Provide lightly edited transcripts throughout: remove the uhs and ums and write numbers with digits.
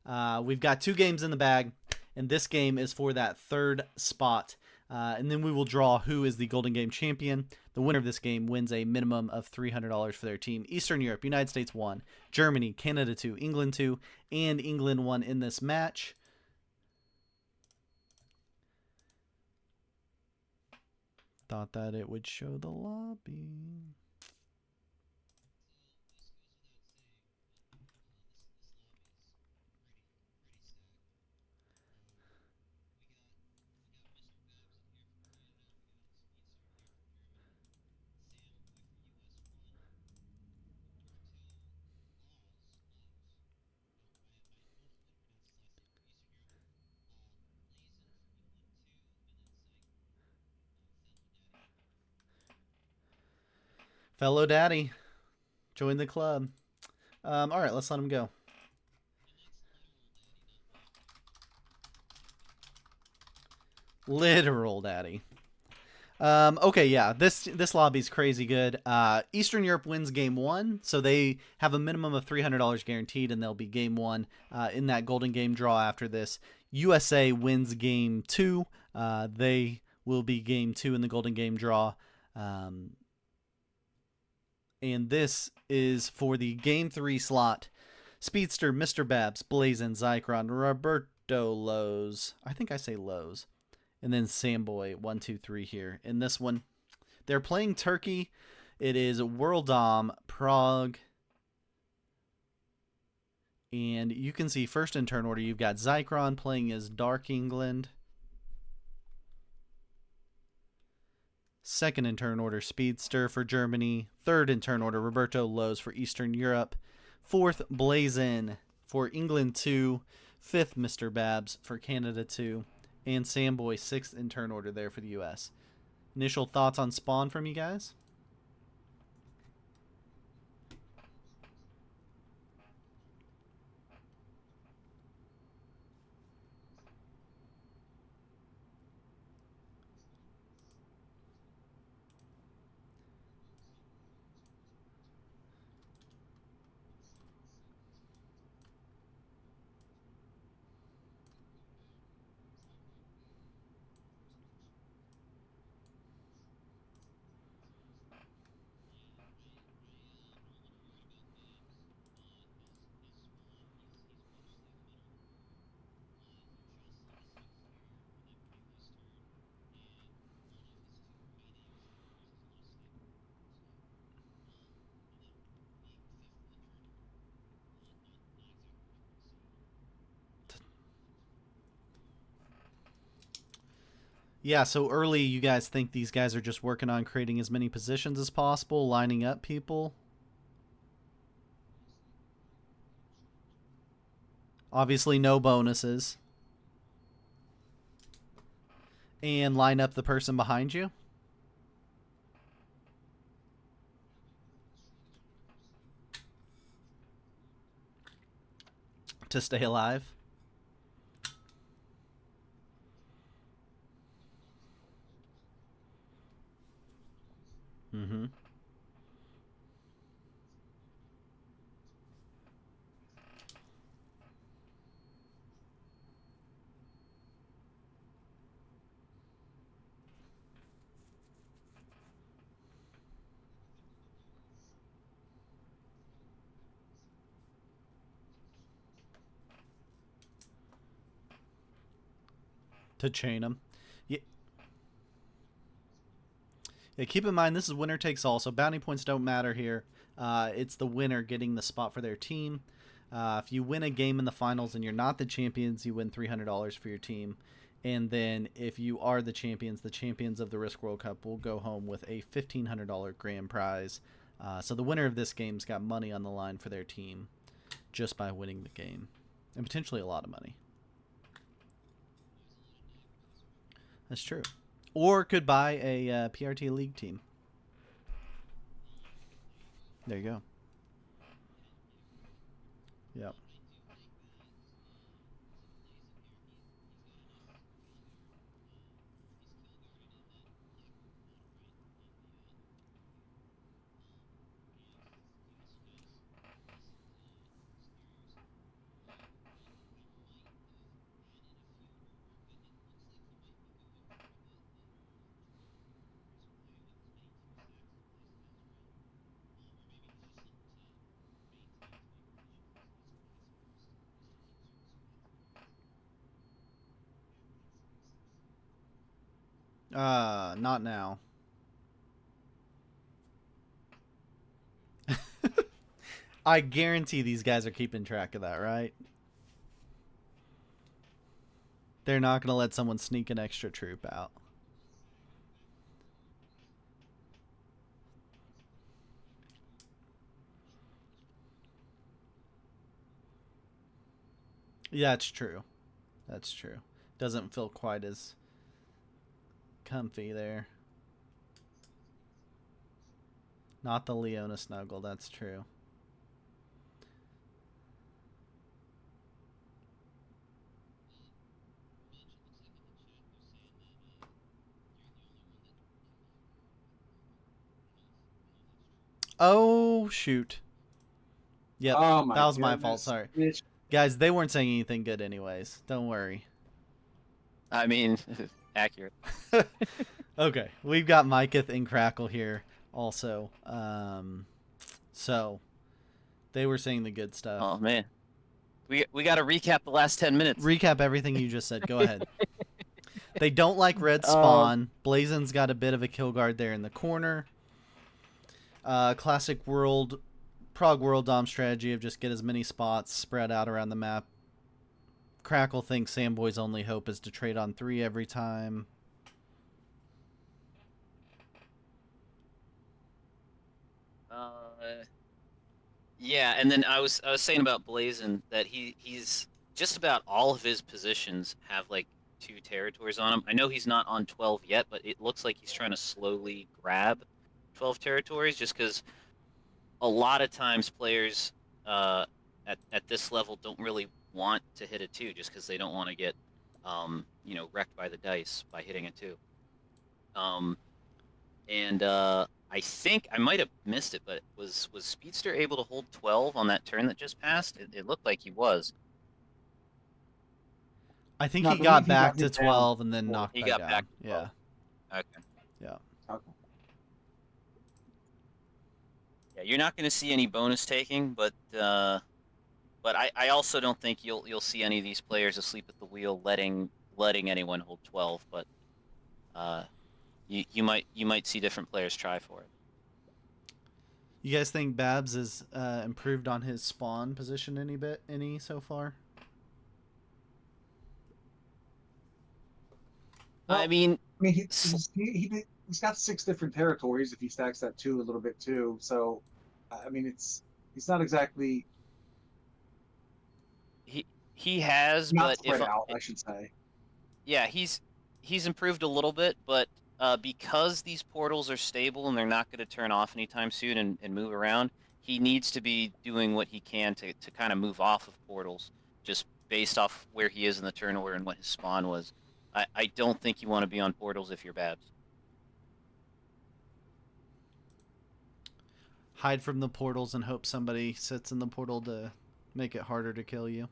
We've got 2 games in the bag, and this game is for that 3rd spot. And then we will draw who is the Golden Game champion. The winner of this game wins a minimum of $300 for their team. Eastern Europe, United States 1, Germany, Canada 2, England 2, and England 1 in this match. Thought that it would show the lobby. Fellow daddy, join the club. All right, let's let him go. Literal daddy. Okay, yeah, this lobby's crazy good. Eastern Europe wins game 1, so they have a minimum of $300 guaranteed, and they'll be game 1 in that Golden Game draw after this. USA wins game 2. They will be game 2 in the Golden Game draw. And this is for the game 3 slot. Speedster, Mr. Babs, Blazin, Zycron, Roberto Lowe's. I think I say Lowe's. And then Samboy, 1, 2, 3 here. In this one, they're playing Turkey. It is World Dom, Prague. And you can see first in turn order, you've got Zycron playing as Dark England. Second in turn order, Speedster for Germany. Third in turn order, Roberto Lowe's for Eastern Europe. Fourth, Blazin for England 2. Fifth, Mr. Babs for Canada 2. And Samboy, 6th in turn order there for the U.S. Initial thoughts on Spawn from you guys? Yeah, so early you guys think these guys are just working on creating as many positions as possible, lining up people. Obviously no bonuses. And line up the person behind you to stay alive. Mm-hmm. To chain them. Yeah, yeah, keep in mind this is winner takes all, so bounty points don't matter here. It's the winner getting the spot for their team. If you win a game in the finals and you're not the champions, you win $300 for your team. And then if you are the champions of the Risk World Cup will go home with a $1,500 grand prize. So the winner of this game's got money on the line for their team just by winning the game. And potentially a lot of money. That's true. Or could buy a PRT League team. There you go. Yep. Not now. I guarantee these guys are keeping track of that, right? They're not going to let someone sneak an extra troop out. Yeah, that's true. That's true. Doesn't feel quite as comfy there. Not the Leona snuggle, that's true. Oh, shoot. Yep, Oh that my was my fault. goodness. Sorry. Mitch. Guys, they weren't saying anything good anyways. Don't worry. I mean, accurate. Okay, we've got Micah and Crackle here also. So they were saying the good stuff. Oh man, we got to recap the last 10 minutes. Recap everything you just said. Go ahead. They don't like red Um, spawn. Blazon's got a bit of a kill guard there in the corner. Classic world, Prague world dom strategy of just get as many spots spread out around the map. Crackle thinks Samboy's only hope is to trade on 3 every time. uh, yeah, and then I was saying about Blazon that he's just about all of his positions have like 2 territories on him. I know he's not on 12 yet, but it looks like he's trying to slowly grab 12 territories just because a lot of times players uh, at this level don't really want to hit a 2 just because they don't want to get wrecked by the dice by hitting a 2. Um, and I think I might have missed it, but was Speedster able to hold 12 on that turn that just passed? It looked like he was. I think No, I he got believe he back got to hit down 12 and then before. knocked He back got back down. to Yeah. 12. Okay. Yeah. Okay. Yeah, you're not going to see any bonus taking, but I also don't think you'll see any of these players asleep at the wheel letting anyone hold 12. But uh, you might see different players try for it. You guys think Babs has improved on his spawn position any so far? I Well, mean, I mean, he's got 6 different territories if he stacks that 2 a little bit too. So, I mean, he's not exactly he he has, not but spread out, I should say. yeah, he's improved a little bit, but because these portals are stable and they're not going to turn off anytime soon and move around, he needs to be doing what he can to kind of move off of portals, just based off where he is in the turn order and what his spawn was. I don't think you want to be on portals if you're Babs. Hide from the portals and hope somebody sits in the portal to make it harder to kill you.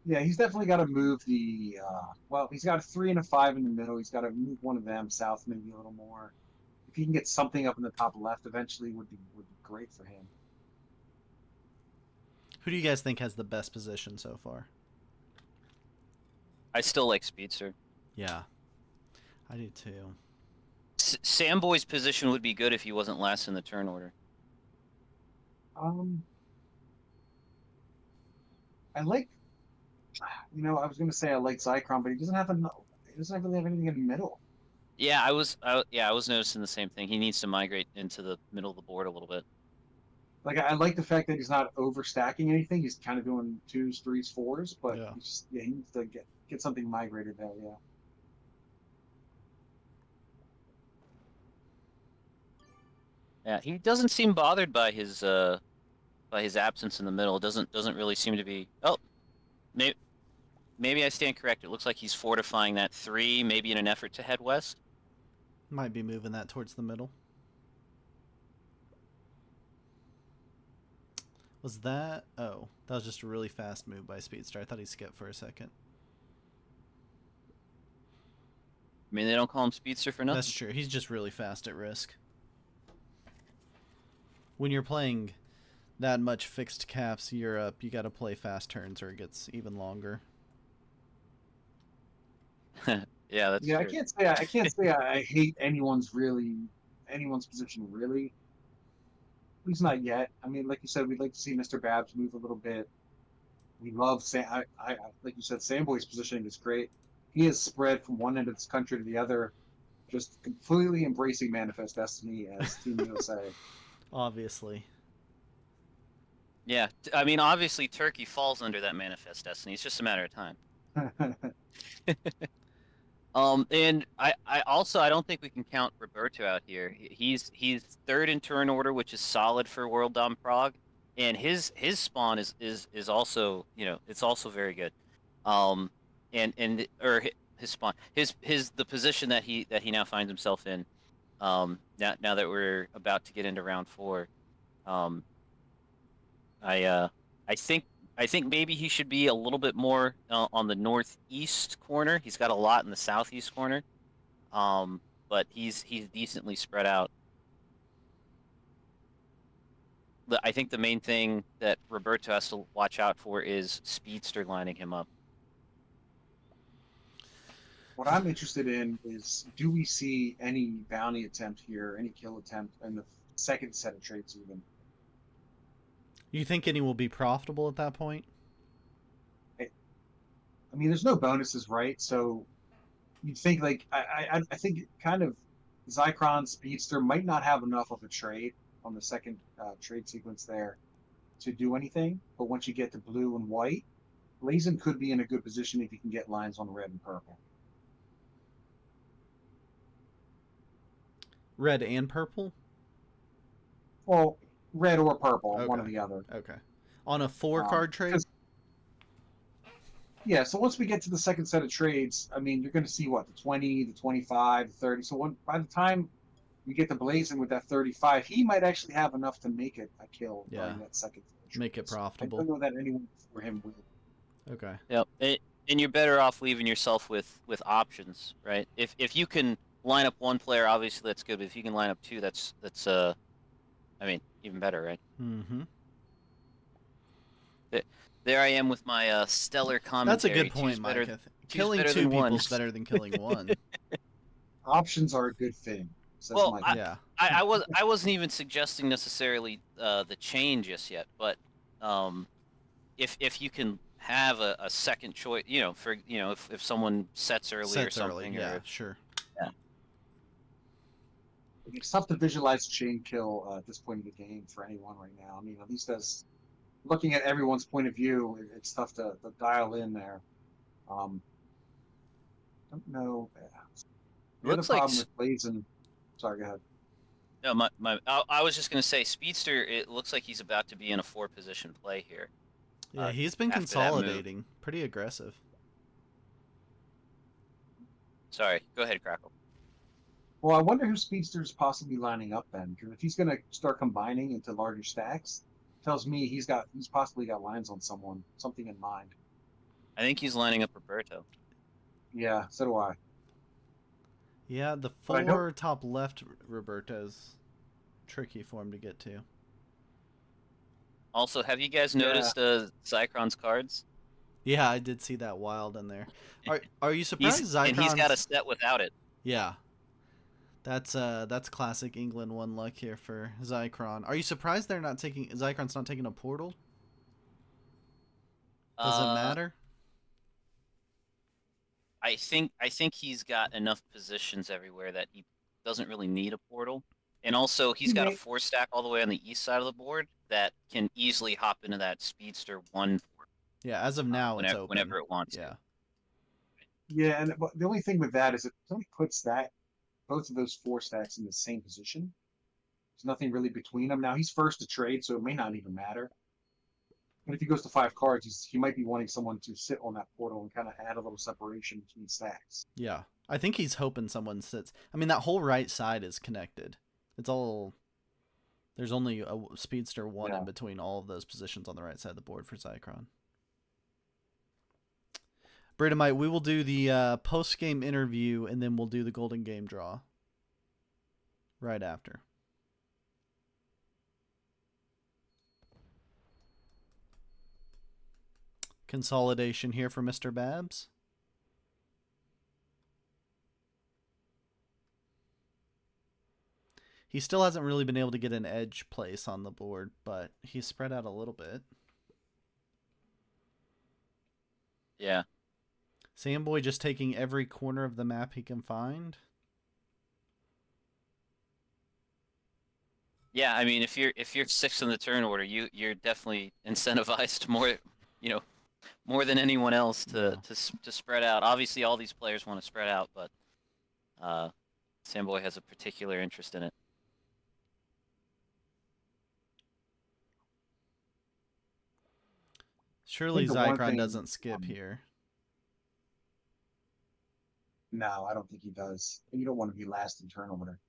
Yeah, he's definitely got to move the. Well, he's got a 3 and a 5 in the middle. He's got to move one of them south, maybe a little more. If he can get something up in the top left, eventually would be great for him. Who do you guys think has the best position so far? I still like Speedster. Yeah, I do too. Samboy's position would be good if he wasn't last in the turn order. Um, I like. I was going to say I like Zycron, but he doesn't really have anything in the middle. Yeah, I was noticing the same thing. He needs to migrate into the middle of the board a little bit. Like I like the fact that he's not overstacking anything. He's kind of doing 2s, 3s, 4s, but Yeah. he needs to get something migrated there. Yeah. Yeah, he doesn't seem bothered by his absence in the middle. It doesn't really seem to be. Oh, maybe I stand correct. It looks like he's fortifying that 3, maybe in an effort to head west. Might be moving that towards the middle. Was that? Oh, that was just a really fast move by Speedster. I thought he skipped for a second. I mean, they don't call him Speedster for nothing. That's true. He's just really fast at risk. When you're playing that much fixed caps Europe, you got to play fast turns or it gets even longer. Yeah, that's Yeah, true. I can't say I hate anyone's position really. At least not yet. I mean, like you said, we'd like to see Mr. Babs move a little bit. We love like you said, Samboy's positioning is great. He has spread from one end of this country to the other, just completely embracing Manifest Destiny as Team USA. Obviously. Yeah, I mean, obviously Turkey falls under that manifest destiny. It's just a matter of time. And I also I don't think we can count Roberto out here. He's third in turn order, which is solid for World Dom Prague, and his spawn is also it's also very good. Um, and or his spawn his the position that he now finds himself in. Now that we're about to get into round four, um, I uh I think I think maybe he should be a little bit more on the northeast corner. He's got a lot in the southeast corner. Um, but he's decently spread out. I think the main thing that Roberto has to watch out for is Speedster lining him up. What I'm interested in is, do we see any bounty attempt here, any kill attempt in the second set of traits even? You think any will be profitable at that point? I, I mean, there's no bonuses, right? So you'd think like I think kind of Zycron Speedster might not have enough of a trade on the second trade sequence there to do anything. But once you get to blue and white, Blazin could be in a good position if you can get lines on red and purple. Red and purple? Well, red or purple, one or Okay. the other. Okay. On a 4 card trade? Yeah, so once we get to the second set of trades, I mean, you're going to see what, the 20, the 25, the 30. So by the time we get to Blazing with that 35, he might actually have enough to make it a kill Yeah. during that second set of Make it trades. I profitable. don't know that anyone before him will. Okay. Yep. And you're better off leaving yourself with options, right? If you can line up one player, obviously that's good. But if you can line up two, that's I mean, even better, right? Mm-hmm. There I am with my stellar That's a commentary. good point, Mike. Two's Killing better 2 than one. people is better than killing 1. Options are a good thing, says Well, Mike. Yeah. I wasn't even suggesting necessarily the chain just yet, but um, if you can have a second choice, for if someone sets early or Sets early. something, or Yeah, if sure. yeah, It's tough to visualize chain kill at this point in the game for anyone right now. I mean, at least as looking at everyone's point of view, it's tough to dial in there. I don't know. it The other looks like problem with Blazing, sorry, go ahead. no, I was just gonna say Speedster. It looks like he's about to be in a 4 position play here. Yeah, he's been After that move. consolidating. Pretty aggressive. Sorry, go ahead, Crackle. Well, I wonder who Speedster's possibly lining up then, because if he's going to start combining into larger stacks, tells me he's possibly got lines on something in mind. I think he's lining up Roberto. Yeah, so do I. Yeah, the But I don't. 4 top left Roberto's tricky for him to get to. Also, have you guys Yeah, noticed Zycron's cards? Yeah, I did see that wild in there. Are you surprised He's got a Zycron's... set without it. Yeah. That's classic England 1 luck here for Zycron. Are you surprised Zycron's not taking a portal? Does it Uh, matter? I think he's got enough positions everywhere that he doesn't really need a portal. And also, he he's got a may. 4 stack all the way on the east side of the board that can easily hop into that Speedster 1 Yeah, as of now it's open. whenever it wants to. Yeah. Yeah, and the only thing with that is if somebody puts both of those 4 stacks in the same position, there's nothing really between them. Now he's first to trade, so it may not even matter. But if he goes to 5 cards, he might be wanting someone to sit on that portal and kind of add a little separation between stacks. Yeah. I think he's hoping someone sits. I mean, that whole right side is connected. It's all... There's only a Speedster 1 Yeah. in between all of those positions on the right side of the board for Zycron. Bradamite, we will do the post-game interview, and then we'll do the golden game draw right after. Consolidation here for Mr. Babs. He still hasn't really been able to get an edge place on the board, but he's spread out a little bit. Yeah. Samboy just taking every corner of the map he can find. Yeah, I mean, if you're sixth in the turn order, you're definitely incentivized more, you know, more than anyone else Yeah. to spread out. Obviously, all these players want to spread out, but uh, Samboy has a particular interest in it. I Surely think the one Zycron thing, doesn't skip here. no, I don't think he does. You don't want to be last in turn order.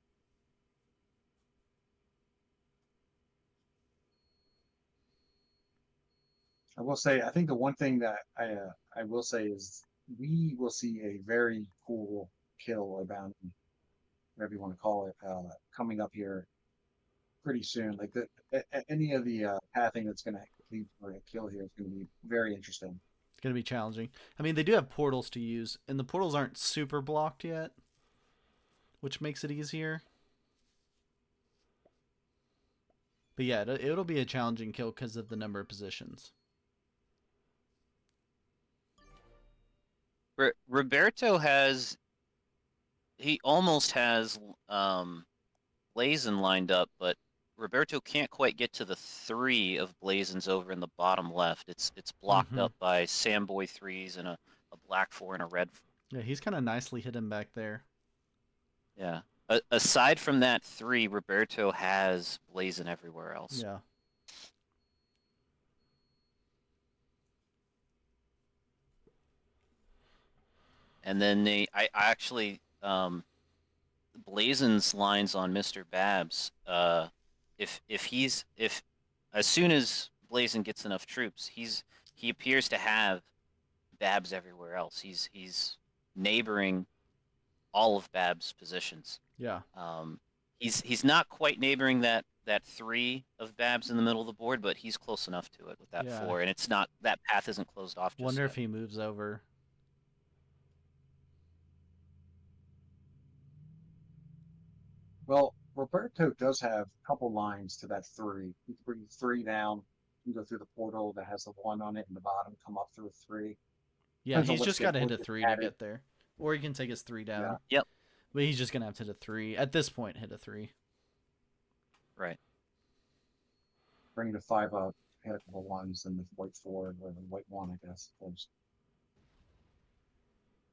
I will say, I think the one thing that I will say is we will see a very cool kill or bounty, whatever you want to call it, coming up here pretty soon. Like any of the pathing that's going to lead for a kill here is going to be very interesting. It's going to be challenging. I mean, they do have portals to use, and the portals aren't super blocked yet, which makes it easier. But yeah, it'll be a challenging kill because of the number of positions. Roberto has he almost has Blazon lined up, but Roberto can't quite get to the three of Blazons over in the bottom left. It's blocked Mm-hmm. up by Samboy threes and a black four and a red. Yeah, he's kind of nicely hidden back there. Yeah. Aside from that three, Roberto has Blazon everywhere else. Yeah. And then I actually Blazon's lines on Mr. Babs. If as soon as Blazon gets enough troops, he appears to have Babs everywhere else. He's neighboring all of Babs' positions. Yeah. He's not quite neighboring that three of Babs in the middle of the board, but he's close enough to it with that Yeah. four, and it's not that path isn't closed off just Wonder yet. if he moves over. Well, Roberto does have a couple lines to that three. You can bring three down. You can go through the portal that has the one on it in the bottom, come up through a three. Yeah, Depends on he's which just got get to hit what a gets 3 to added. get there. Or he can take his 3 Yeah. down. Yep. But he's just going to have to hit a 3. At this point, hit a 3. Right. Bring the five up, hit a couple ones, and the white four or the white one, I guess.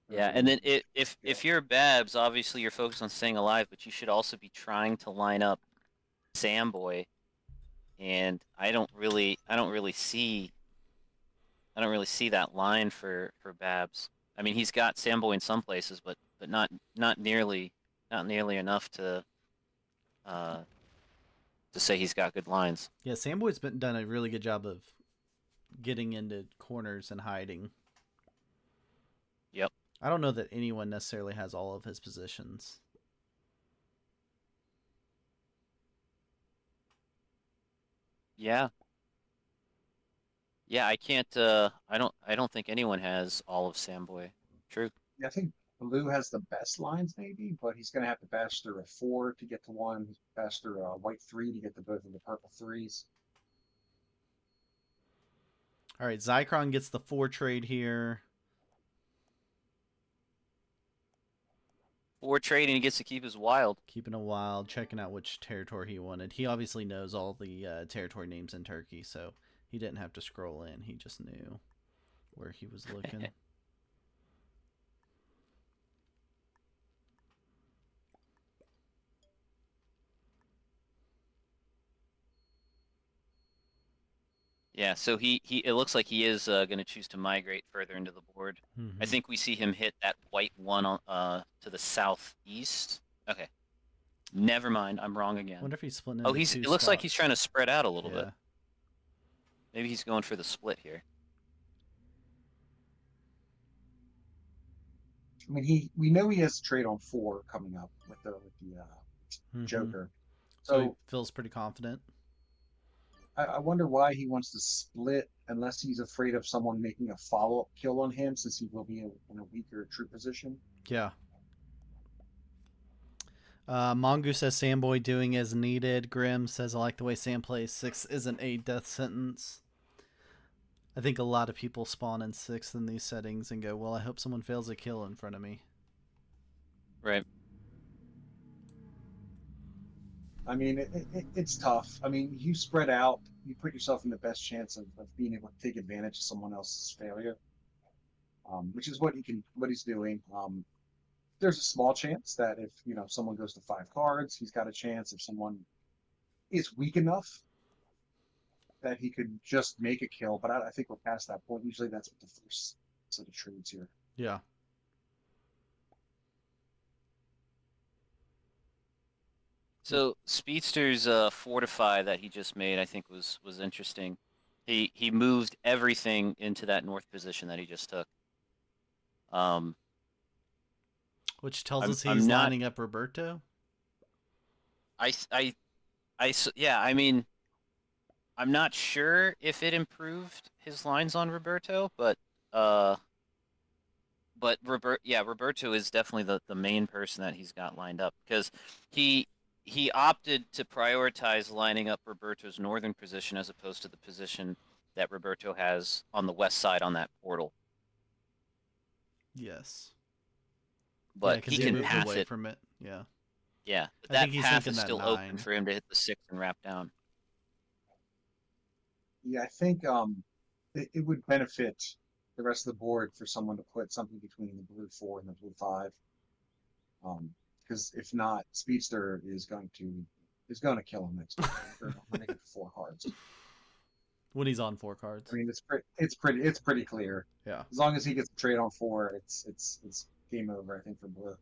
Yeah, and then if you're Babs, obviously you're focused on staying alive, but you should also be trying to line up Samboy, and I don't really see that line for Babs. I mean, he's got Samboy in some places, but not nearly enough uh to say he's got good lines. Yeah, Samboy's been done a really good job of getting into corners and hiding. Yep. I don't know that anyone necessarily has all of his positions. Yeah. Yeah, I can't I don't think anyone has all of Samboy. True. Yeah, I think blue has the best lines, maybe, but he's going to have to bash through a four to get to one. He's bash through a white three to get to both of the purple threes. All right, Zycron gets the 4 trade here. Four trade and he gets to keep his wild. Keeping a wild, checking out which territory he wanted. He obviously knows all the territory names in Turkey, so he didn't have to scroll in. He just knew where he was looking. Yeah, so he it looks like he is going to choose to migrate further into the board. I think we see him hit that white one on, to the southeast. Okay, never mind, I'm wrong again. Wonder if he's splitting Oh, into two it looks like he's spots. trying to spread out a little Yeah. bit. Maybe he's going for the split here. I mean, we know he has a trade on four coming up with the Mm-hmm. Joker. So he So feels pretty confident. I wonder why he wants to split unless he's afraid of someone making a follow-up kill on him since he will be in a weaker true position. Yeah. Mongoose says Samboy doing as needed. Grim says I like the way Sam plays. 6 isn't a death sentence. I think a lot of people spawn in 6 in these settings and go, well, I hope someone fails a kill in front of me. Right. I mean, it's tough. I mean, you spread out, you put yourself in the best chance of being able to take advantage of someone else's failure, which is what he's doing. There's a small chance that if someone goes to 5 cards, he's got a chance. If someone is weak enough that he could just make a kill, but I think we're past that point. Usually, that's what the first set of trades here. Yeah. So Speedster's fortify that he just made, I think was interesting. He moved everything into that north position that he just took. Um, Which tells I'm us I'm he's not lining up Roberto. I yeah. I mean, I'm not sure if it improved his lines on Roberto, uh, Roberto is definitely the main person that he's got lined up because he he opted to prioritize lining up Roberto's northern position as opposed to the position that Roberto has on the west side on that portal. Yes. Yeah, But because he he can moved path away it. from it. Yeah. Yeah, but I think that he's path thinking is that still open 9. for him to hit the 6 and wrap down. Yeah, I think it would benefit the rest of the board for someone to put something between the blue 4 and the blue 5. Because if not, Speedster is going to kill him next turn. We're gonna get 4 cards. When he's on 4 cards. I mean, it's pretty clear. Yeah. As long as he gets a trade on 4, it's game over. I think for blue.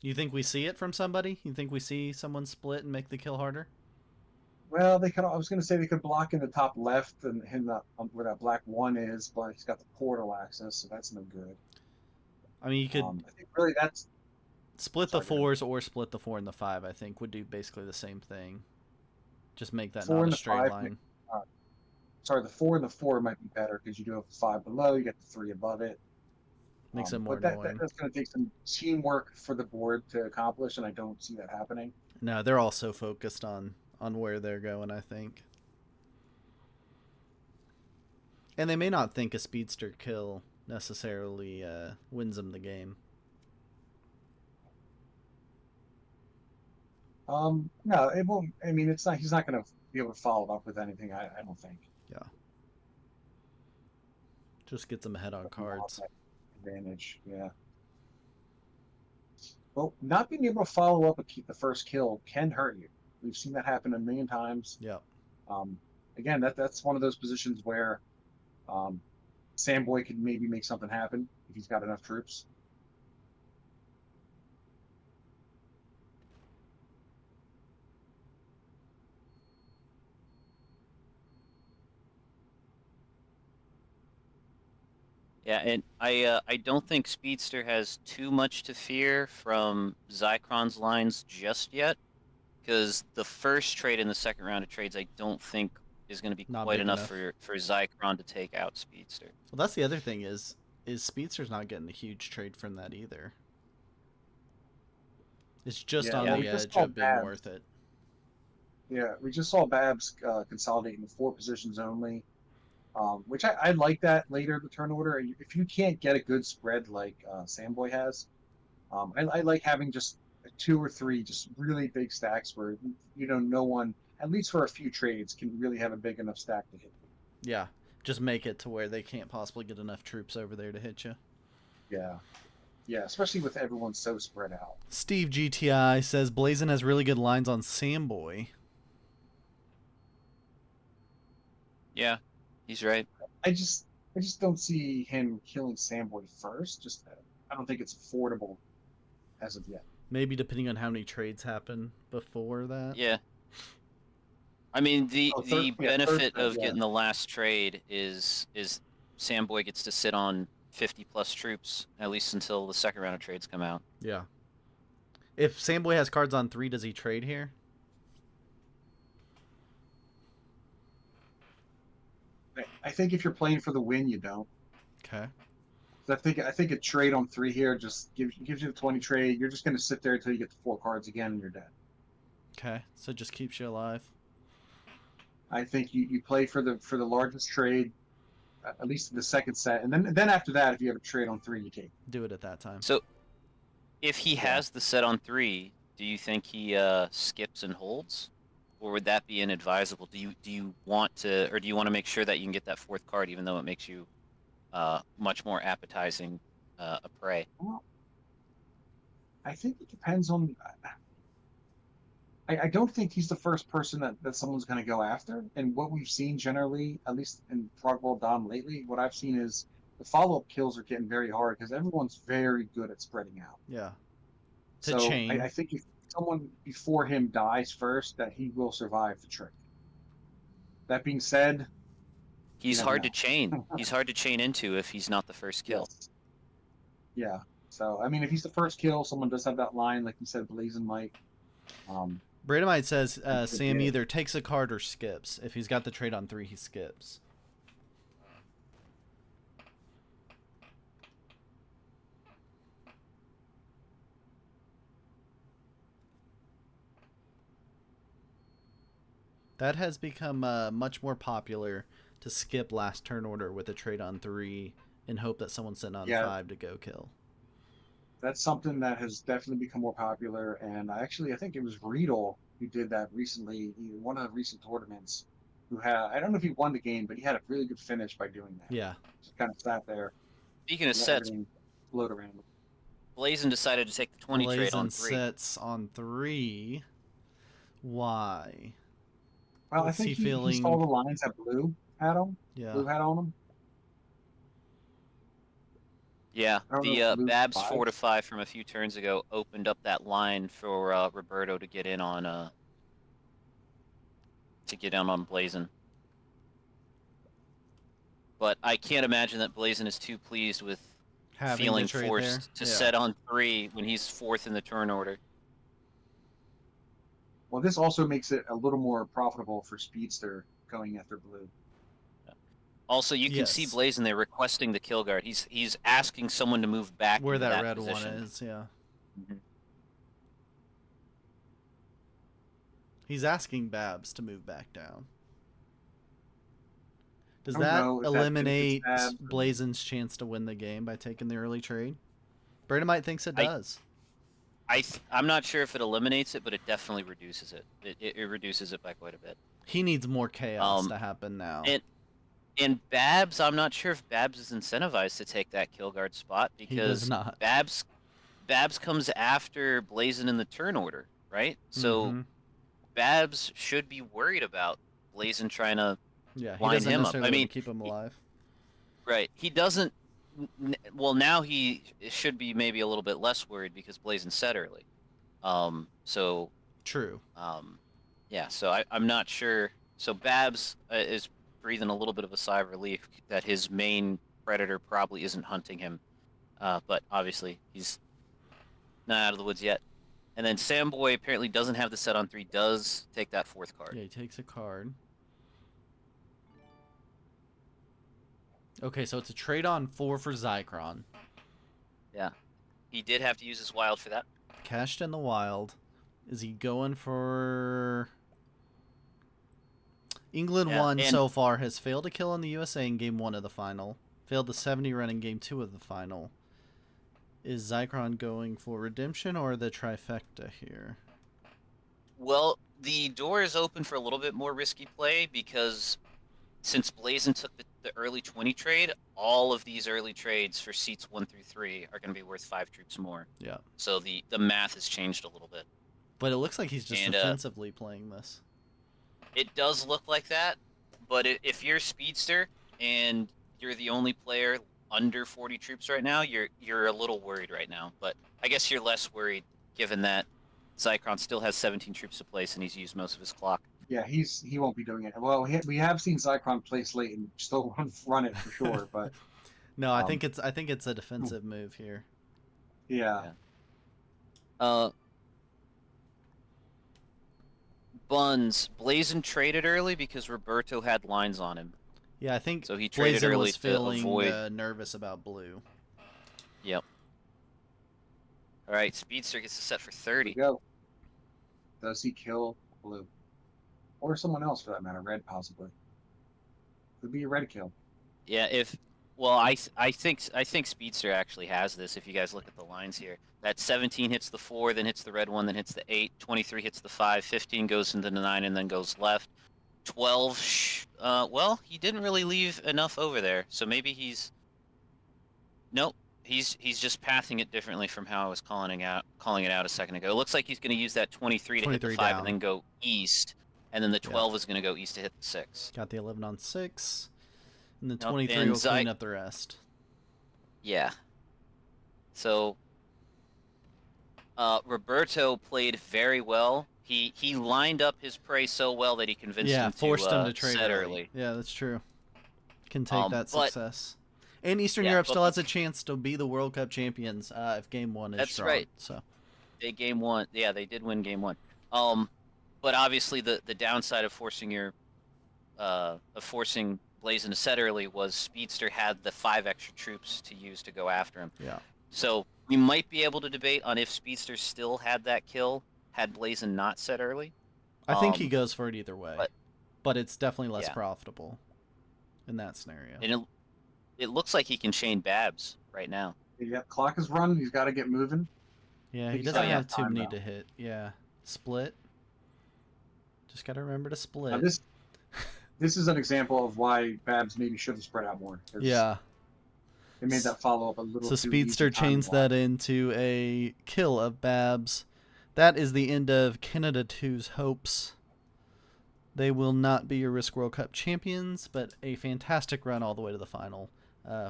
You think we see it from somebody? You think we see someone split and make the kill harder? Well, they could. I was going to say they could block in the top left and him that where that black 1 is, but he's got the portal access, so that's no good. I mean, you could I think really that's. split the Sorry, go ahead. 4s or split the 4 and the 5, I think, would do basically the same thing. Just make that Four not and a the straight 5. line. Uh, sorry, the 4 and the 4 might be better because you do have the 5 below, you get the 3 above it. Makes it more But annoying. that's going to take some teamwork for the board to accomplish, and I don't see that happening. No, they're all so focused on where they're going, I think. And they may not think a speedster kill necessarily wins them the game. No, it won't. I mean, it's not. He's not going to be able to follow up with anything. I don't think. Yeah. Just gets them ahead on But he will have cards. that advantage. Yeah. Well, not being able to follow up the first kill can hurt you. We've seen that happen a million times. Yeah. Um, Again, that's one of those positions where um, Samboy could maybe make something happen if he's got enough troops. Yeah, and I don't think Speedster has too much to fear from Zycron's lines just yet, because the first trade in the second round of trades I don't think is going to be Not quite big enough enough. for Zycron to take out Speedster. Well, that's the other thing is Speedster's not getting a huge trade from that either. It's just Yeah, on well, Yeah, the we just edge saw of being Babs. worth it. Yeah, we just saw Babs consolidating 4 positions only, which I like that later in the turn order. If you can't get a good spread like Samboy has, I like having just 2 or 3 just really big stacks where no one, at least for a few trades, can really have a big enough stack to hit you. Yeah. Just make it to where they can't possibly get enough troops over there to hit you. Yeah, yeah, especially with everyone so spread out. Steve GTI says Blazin has really good lines on Samboy. yeah, he's right. I just I just don't see him killing Samboy first. Just I don't think it's affordable as of yet. Maybe depending on how many trades happen before that. Yeah, I mean Oh, the third benefit trade, of yeah. getting the last trade is Samboy gets to sit on 50 plus troops at least until the second round of trades come out. Yeah. If Samboy has cards on 3, does he trade here? I think if you're playing for the win, you don't. Okay. I think a trade on 3 here just gives you the 20 trade. You're just going to sit there until you get the 4 cards again, and you're dead. Okay, so it just keeps you alive. I think you play for the largest trade, at least in the second set, and then after that, if you have a trade on 3, you take. Do it at that time. So if he Yeah. has the set on 3, do you think he skips and holds, or would that be inadvisable? Do you want to, or do you want to make sure that you can get that 4th card, even though it makes you much more appetizing a prey? Well, I think it depends on. I don't think he's the first person that someone's going to go after. And what we've seen generally, at least in Progwall Dom lately, what I've seen is the follow-up kills are getting very hard because everyone's very good at spreading out. Yeah. To So chain. I think if someone before him dies first, that he will survive the trick. That being said, He's never hard know. to chain. He's hard to chain into if he's not the first kill. Yes. Yeah. So I mean, if he's the first kill, someone does have that line, like you said, Blazin might. Bradomite says Sam Yeah. either takes a card or skips. If he's got the trade on 3, he skips. That has become much more popular to skip last turn order with a trade on 3 and hope that someone's sitting on Yeah. 5 to go kill. That's something that has definitely become more popular. And I think it was Riedel who did that recently, one of the recent tournaments. Who had, I don't know if he won the game, but he had a really good finish by doing that. Yeah. Just kind of sat there, Speaking of let sets, everything float around. Blazin decided to take the 20 trade on Blazin 3. sits on 3. Why? Well, What's I he think he feeling? saw the lines that Blue had on. Yeah. Blue had on them. Yeah, I don't know the if Blue Babs buys. 4 to 5 from a few turns ago opened up that line for Roberto to get in on Blazin. But I can't imagine that Blazin is too pleased with Having feeling the trade forced there. to set on 3 when he's 4th in the turn order. Well, this also makes it a little more profitable for Speedster going after Blue. Also, you can see Yes. Blazin there requesting the kill guard. He's asking someone to move back Where into that that red position. one is, yeah. Mhm. He's asking Babs to move back down. Does I don't that know if that eliminate benefits Babs or- Blazin's chance to win the game by taking the early trade? Bradomite thinks it I- does. I'm not sure if it eliminates it, but it definitely reduces it. It reduces it by quite a bit. He needs more chaos Um, to happen now. And Babs, I'm not sure if Babs is incentivized to take that kill guard spot He does because not. Babs comes after Blazin in the turn order, right? So Mhm. Babs should be worried about Blazin trying to Yeah, he line doesn't him up. necessarily I mean, want to keep him alive. right? He doesn't. Well, now he should be maybe a little bit less worried because Blazin set early. So True. yeah. So I'm not sure. So Babs is breathing a little bit of a sigh of relief that his main predator probably isn't hunting him. But obviously he's not out of the woods yet. And then Samboy apparently doesn't have the set on 3. Does take that 4th card. Yeah, he takes a card. Okay, so it's a trade on 4 for Zycron. Yeah. He did have to use his wild for that. Cashed in the wild. Is he going for... England Yeah, 1 and- so far has failed to kill in the USA in Game 1 of the final. Failed the 70 run in Game 2 of the final. Is Zycron going for redemption or the trifecta here? Well, the door is open for a little bit more risky play because since Blazin took the early 20 trade, all of these early trades for seats 1 through 3 are going to be worth 5 troops more. Yeah. So the math has changed a little bit. But it looks like he's just And, defensively playing this. It does look like that, but if you're Speedster and you're the only player under 40 troops right now, you're a little worried right now. But I guess you're less worried given that Zycron still has 17 troops to place and he's used most of his clock. Yeah, he won't be doing it. Well, we have seen Zycron place late and still run it for sure, but No, I think it's a defensive move here. yeah. Buns, Blazin traded early because Roberto had lines on him. Yeah, I think So he traded Blazin early was to feeling avoid. nervous about blue. Yep. All right, Speedster gets a set for Here we 30. go. Does he kill blue? Or someone else for that matter, red possibly. Could be a red kill. Yeah, if well, I think Speedster actually has this. If you guys look at the lines here, that 17 hits the 4, then hits the red one, then hits the 8. 23 hits the 5. 15 goes into the 9, and then goes left. 12. Well, he didn't really leave enough over there, so maybe he's nope. He's just pathing it differently from how I was calling it out a second ago. It looks like he's going to use that 23 to hit the 23 5 and down. then go east, and then the Yeah. 12 is going to go east to hit the 6. Got the 11 on 6. And the Nope, 23 and will clean up the rest. Yeah. So Roberto played very well. He lined up his prey so well that he convinced Yeah, him forced him to trade set early. Yeah, that's true. Can take that But success. And Eastern yeah, Europe but still has a chance to be the World Cup champions if Game 1 is that's strong. right. So They game 1. Yeah, they did win game 1. But obviously the downside of forcing Blazin to set early was Speedster had the 5 extra troops to use to go after him. yeah. So we might be able to debate on if Speedster still had that kill had Blazin not set early. I think he goes for it either way. But it's definitely less yeah. profitable in that scenario. And it looks like he can chain Babs right now. Yeah, clock is running. He's got to get moving. Yeah, he He's doesn't got have too time, many though. to hit. Yeah. Split. Just got to remember to split. Now this is an example of why Babs maybe should have spread out more. 'Cause Yeah. they made that follow up a little So too Speedster easy chains timing-wise. that into a kill of Babs. That is the end of Canada 2's hopes. They will not be your Risk World Cup champions, but a fantastic run all the way to the final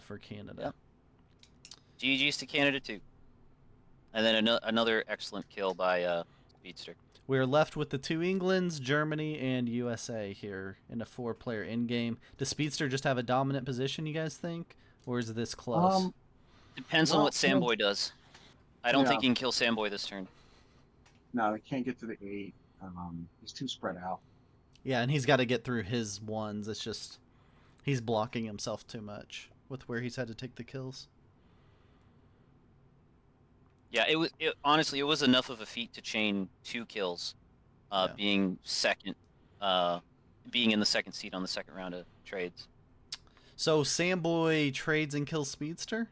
for Canada. Yep. GG's to Canada too. And then another excellent kill by Speedster. We're left with the 2 Englands, Germany, and USA here in a 4-player in-game. Does Speedster just have a dominant position, you guys think? Or is this close? Depends on what Samboy does. I don't think he can kill Samboy this turn. No, they can't get to the 8. He's too spread out. Yeah, and he's got to get through his ones. It's just he's blocking himself too much with where he's had to take the kills. Yeah, honestly, it was enough of a feat to chain 2 kills, being second, being in the second seat on the second round of trades. So Samboy trades and kills Speedster?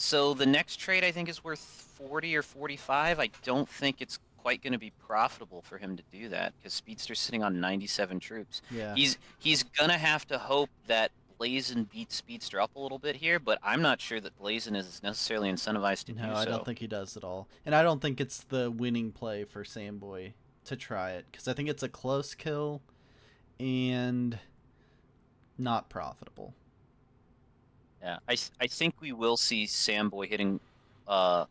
So the next trade I think is worth 40 or 45. I don't think it's quite going to be profitable for him to do that because Speedster's sitting on 97 troops. Yeah. He's going to have to hope that Blazin beats Speedster up a little bit here, but I'm not sure that Blazin is necessarily incentivized to do so. No, I don't think he does at all. And I don't think it's the winning play for Samboy to try it because I think it's a close kill and not profitable. Yeah, I think we will see Samboy hitting a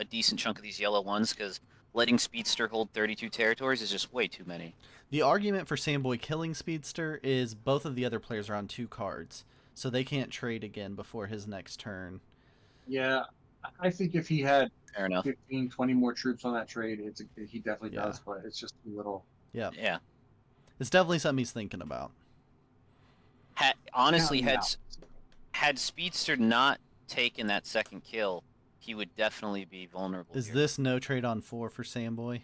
decent chunk of these yellow ones because letting Speedster hold 32 territories is just way too many. The argument for Samboy killing Speedster is both of the other players are on 2 cards, so they can't trade again before his next turn. Yeah, I think if he had Fair enough. 15, 20 more troops on that trade, he definitely does, but it's just too little. Yeah. Yeah. It's definitely something he's thinking about. Honestly, had Speedster not taken that second kill, he would definitely be vulnerable. Is here. this no trade on 4 for Samboy?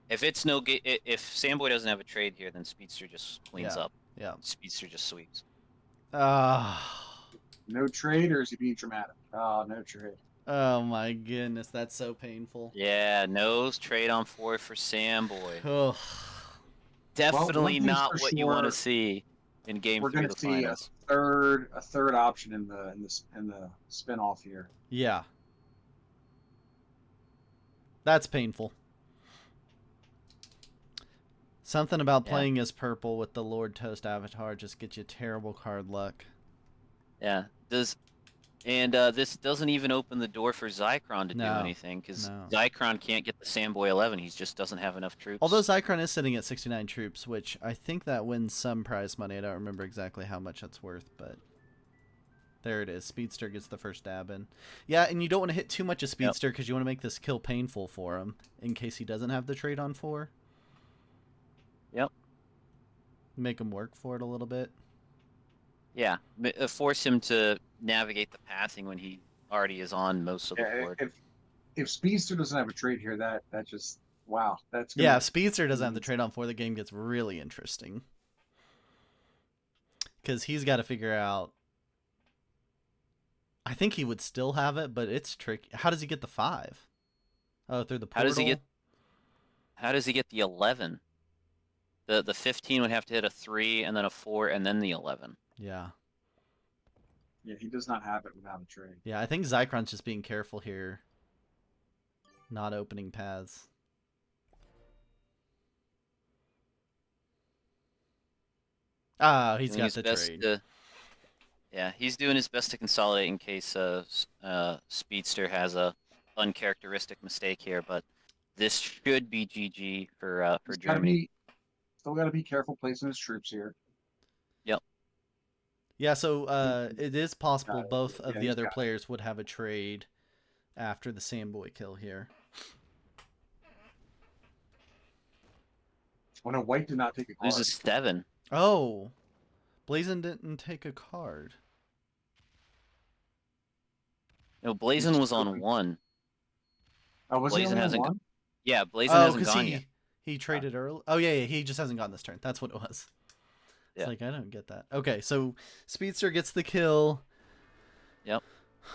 If Samboy doesn't have a trade here, then Speedster just cleans up. Yeah. Speedster just sweeps. No trade, or is he being dramatic? Oh, no trade. Oh my goodness, that's so painful. Yeah, no trade on 4 for Samboy. Oh. Definitely Well, not what you want to see in Game 3 of the finals. We're going to see a third option in the spin-off here. Yeah. That's painful. Something about playing as purple with the Lord Toast avatar just gets you terrible card luck. Yeah. This doesn't even open the door for Zycron to do anything because Zycron can't get the Samboy 11. He just doesn't have enough troops. Although Zycron is sitting at 69 troops, which I think that wins some prize money. I don't remember exactly how much that's worth, but there it is. Speedster gets the first dab in. Yeah, and you don't want to hit too much of Speedster because you want to make this kill painful for him in case he doesn't have the trade on 4. Yep. Make him work for it a little bit. Yeah, force him to navigate the passing when he already is on most of the Yeah, board. if Speedster doesn't have a trade here, that just wow, that's Yeah, gonna if Speedster doesn't have the be trade on 4, the game gets really interesting. Because he's got to figure out. I think he would still have it, but it's tricky. How does he get the 5? Oh, through the How does he get? portal? How does he get the 11? The 15 would have to hit a 3 and then a 4 and then the 11. Yeah. yeah, he does not have it without a trade. Yeah, I think Zychron's just being careful here. Not opening paths. Ah, he's Doing got his the best trade. to Yeah, he's doing his best to consolidate in case Speedster has a uncharacteristic mistake here, but this should be GG for He's got to Germany. be still got to be careful placing his troops here. Yep. Yeah, so He, it is possible both of yeah, the he's other got. players would have a trade after the Sandboy kill here. Oh no, White did not take a There's a card. 7. Oh, Blazin didn't take a card. No, He's Blazin just was on open. 1. Oh, was he Blazin only on hasn't. one? Yeah, Blazin Oh, hasn't because gone yet. he traded early. Oh yeah, he just hasn't gotten this turn. That's what it was. It's Yeah. like I don't get that. Okay, so Speedster gets the kill. Yep.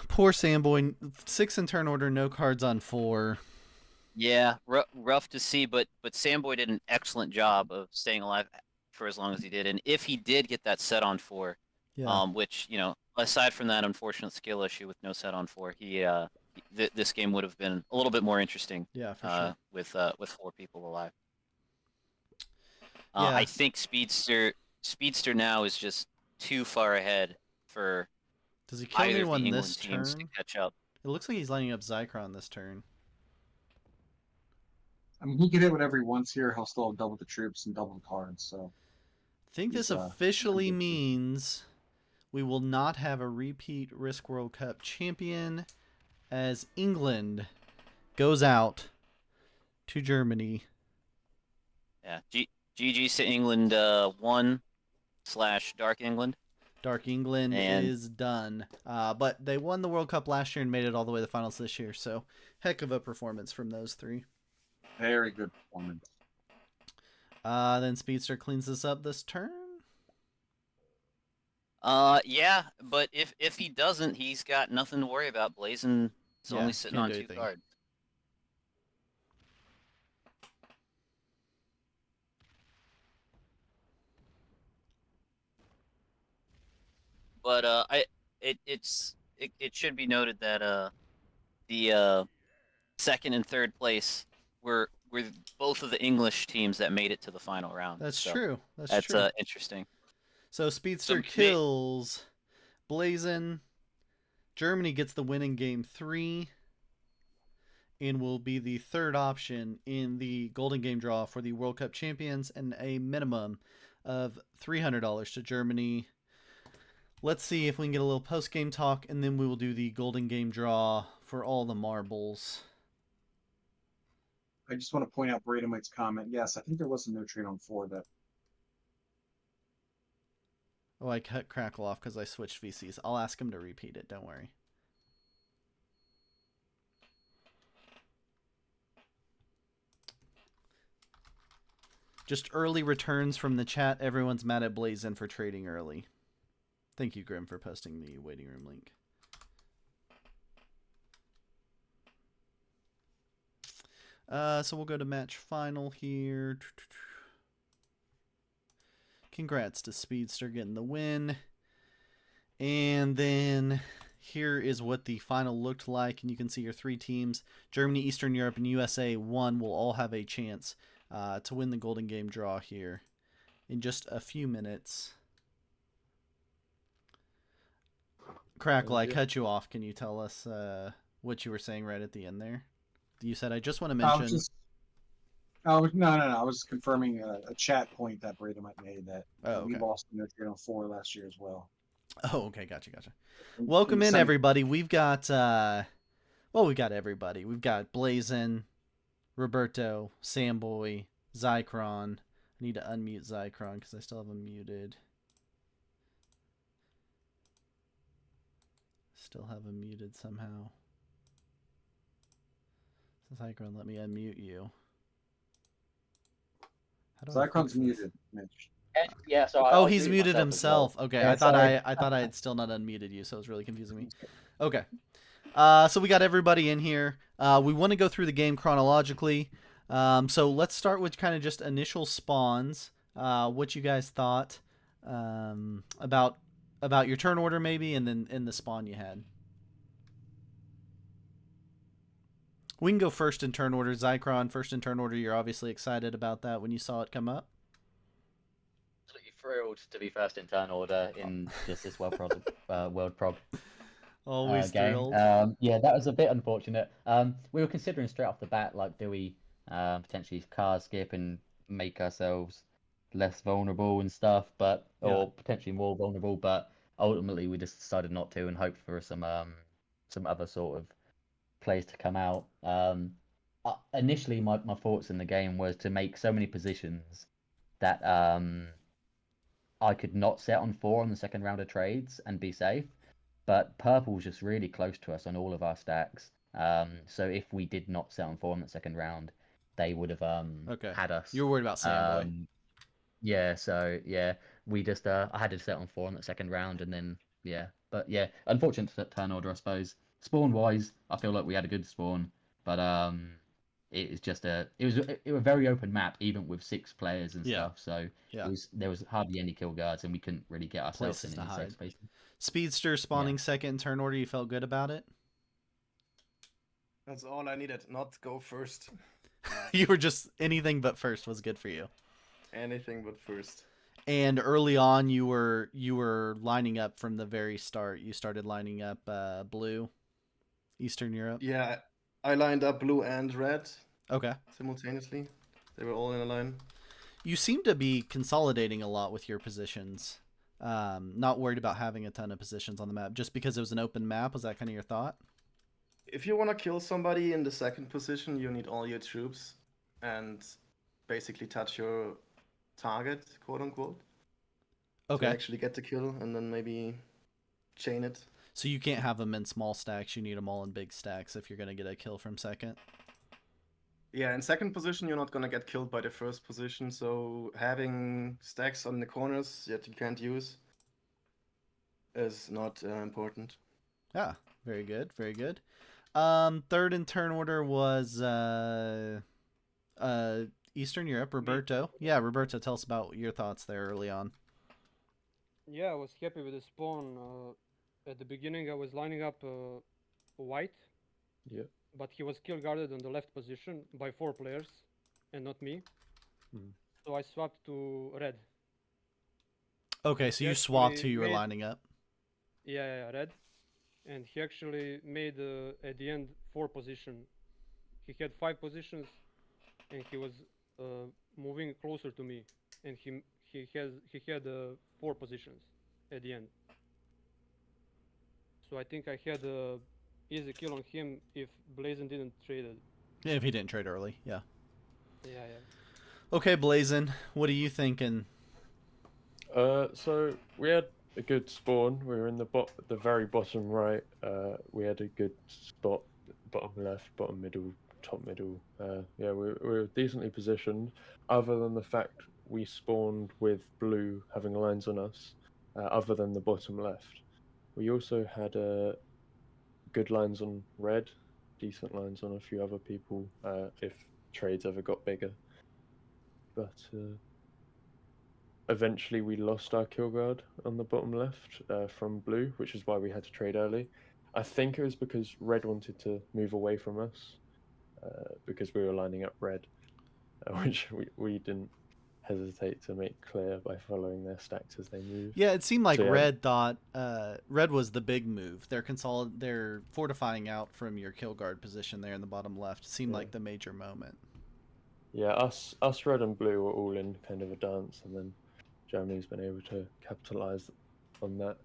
Poor Sandboy. 6 in turn order, no cards on 4. Yeah, rough to see, but Samboy did an excellent job of staying alive for as long as he did. And if he did get that set on 4, Yeah, which aside from that unfortunate skill issue with no set on 4, this game would have been a little bit more interesting yeah, for sure. with 4 people alive. Yeah. I think Speedster now is just too far ahead for Does he kill either of the anyone England this teams to turn? catch up. It looks like he's lining up Zychron this turn. I mean, he can hit whatever he wants here. He'll still have double the troops and double the cards. So I think this he's in officially good shape. means we will not have a repeat Risk World Cup champion as England goes out to Germany. Yeah, GG's to England 1/Dark England. Dark England And is done. But they won the World Cup last year and made it all the way to the finals this year. So, heck of a performance from those 3. Very good performance. Then Speedster cleans this up this turn. yeah, but if he doesn't, he's got nothing to worry about. Blazin is only sitting can't on do 2 anything. cards. But it should be noted that the second and third place were both of the English teams that made it to the final round. That's So true. That's that's true. interesting. So So Speedster kills Blazin. Germany gets the win in game 3 and will be the third option in the Golden Game draw for the World Cup champions and a minimum of $300 to Germany. Let's see if we can get a little post-game talk, and then we will do the Golden Game draw for all the marbles. I just want to point out Bradenwhite's comment. Yes, I think there was a no trade on 4 that. Oh, I cut Crackle off because I switched VCs. I'll ask him to repeat it. Don't worry. Just early returns from the chat. Everyone's mad at Blazin for trading early. Thank you, Grim, for posting the waiting room link. So we'll go to match final here. Congrats to Speedster getting the win. And then here is what the final looked like. And you can see your 3 teams. Germany, Eastern Europe, and USA 1 will all have a chance to win the Golden Game draw here in just a few minutes. Crackle, I cut you off. Can you tell us what you were saying right at the end there? You said, I just want to mention... No. I was confirming a chat point that Bradenwhite made that we lost the no trade on 4 last year as well. Oh, okay. Gotcha. Welcome in, everybody. We've got... we got everybody. We've got Blazin, Roberto, Samboy, Zychron. I need to unmute Zychron because I still have him muted. still have him muted somehow. Zycron, let me unmute you. How do I fix Zycron's this? muted, Mitch. Yeah, so Oh, I he's muted muted myself as well. himself. Okay, Yeah, I thought sorry. I had still not unmuted you, so it was really confusing me. Okay. So we got everybody in here. We want to go through the game chronologically. So let's start with kind of just initial spawns. What you guys thought about your turn order, maybe, and then in the spawn you had. We can go first in turn order. Zycron, first in turn order. You're obviously excited about that when you saw it come up. Absolutely thrilled to be first in turn order in just this World Prog Always game. thrilled. Yeah, that was a bit unfortunate. We were considering straight off the bat, like, do we potentially card skip and make ourselves less vulnerable and stuff, but or potentially more vulnerable, but ultimately we just decided not to and hoped for some other sort of plays to come out. Initially, my thoughts in the game was to make so many positions that I could not set on 4 on the second round of trades and be safe. But purple was just really close to us on all of our stacks. So if we did not set on 4 in the second round, they would have Okay. had us. You were worried about Sandboy. Yeah, so yeah, we just I had to set on 4 in the second round, and then yeah, but yeah, unfortunate turn order, I suppose. Spawn wise, I feel like we had a good spawn, but it was just it was a very open map, even with 6 players and stuff. So there was hardly any kill guards, and we couldn't really get ourselves Places in to any hide. safe space. Speedster spawning second in turn order. You felt good about it? That's all I needed. Not go first. You were just anything but first was good for you. Anything but first. And early on, you were lining up from the very start. You started lining up blue, Eastern Europe. Yeah, I lined up blue and red. Okay. Simultaneously, they were all in a line. You seem to be consolidating a lot with your positions. Not worried about having a ton of positions on the map, just because it was an open map. Was that kind of your thought? If you want to kill somebody in the second position, you need all your troops and basically touch your target, quote unquote. Okay. To actually get the kill and then maybe chain it. So you can't have them in small stacks. You need them all in big stacks if you're going to get a kill from second. Yeah, in second position, you're not going to get killed by the first position. So having stacks on the corners that you can't use is not important. Yeah, very good. Very good. Third in turn order was Eastern Europe, Roberto. Yeah, Roberto, tell us about your thoughts there early on. Yeah, I was happy with the spawn. At the beginning, I was lining up white. Yeah. But he was kill guarded on the left position by 4 players, and not me. So I swapped to red. Okay, so you swapped who you were lining up. Yeah, red. And he actually made at the end 4 position. He had 5 positions, and he was moving closer to me, and he had 4 positions at the end. So I think I had a easy kill on him if Blazin didn't trade it. Yeah, if he didn't trade early, yeah. Yeah. Okay, Blazin, what are you thinking? So we had a good spawn. We were in the very bottom right. We had a good spot, bottom left, bottom middle, top middle. Yeah, we were decently positioned. Other than the fact we spawned with blue having lines on us, other than the bottom left, we also had good lines on red, decent lines on a few other people. If trades ever got bigger, but. Eventually, we lost our kill guard on the bottom left from blue, which is why we had to trade early. I think it was because red wanted to move away from us because we were lining up red, which we didn't hesitate to make clear by following their stacks as they moved. Yeah, it seemed like So, yeah. red thought red was the big move. They're fortifying out from your kill guard position there in the bottom left. Seemed like the major moment. Yeah, us red and blue were all in kind of a dance, and then Germany's been able to capitalize on that.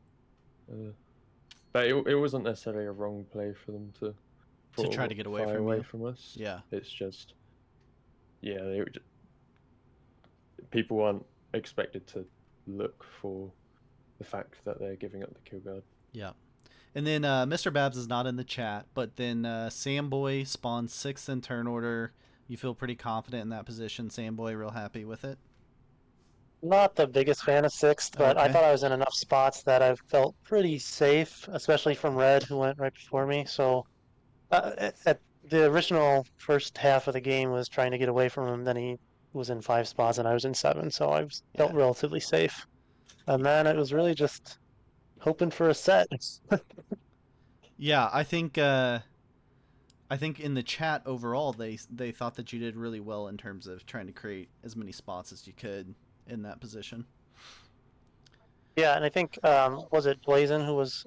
But it wasn't necessarily a wrong play for them to try to get away from us. Yeah, it's just people aren't expected to look for the fact that they're giving up the kill guard. Yeah, And then Mr. Babs is not in the chat, but then Samboy spawns 6th in turn order. You feel pretty confident in that position, Samboy, real happy with it? Not the biggest fan of 6th, but I Okay. thought I was in enough spots that I felt pretty safe, especially from Red, who went right before me. So at the original first half of the game was trying to get away from him. Then he was in 5 spots and I was in 7, so felt Yeah. relatively safe. And then it was really just hoping for a set. Yeah, I think in the chat overall they thought that you did really well in terms of trying to create as many spots as you could in that position. Yeah, and I think was it Blazin who was